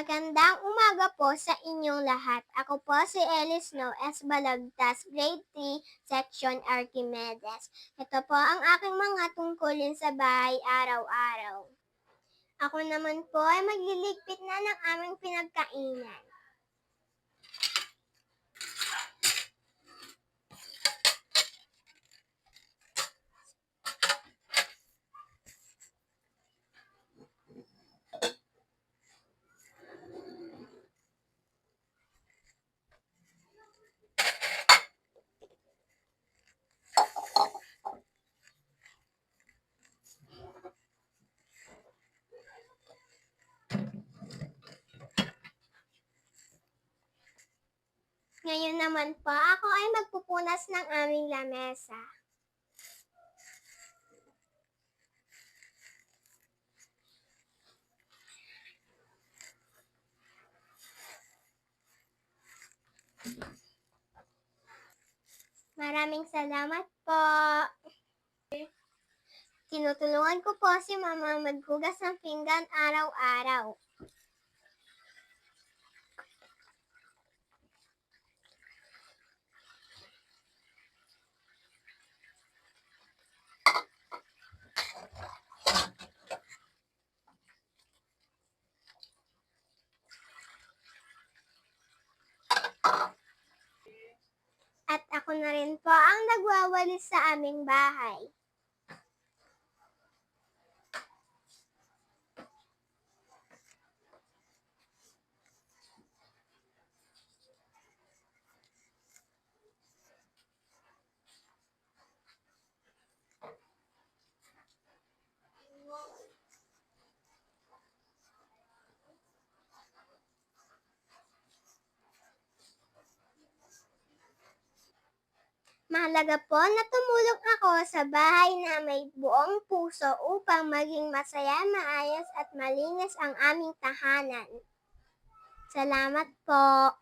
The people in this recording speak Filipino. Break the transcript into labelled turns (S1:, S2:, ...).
S1: Magandang umaga po sa inyong lahat. Ako po si Ellie Snow S. Balagtas, Grade 3, Section Archimedes. Ito po ang aking mga tungkulin sa bahay araw-araw. Ako naman po ay magliligpit na ng aming pinagkainan. Ngayon naman po, ako ay magpupunas ng aming lamesa. Maraming salamat po. Tinutulungan ko po si Mama maghugas ng pinggan araw-araw. At ako na rin po ang nagwawalis sa aming bahay. Mahalaga po na tumulong ako sa bahay na may buong puso upang maging masaya, maayos at malinis ang aming tahanan. Salamat po.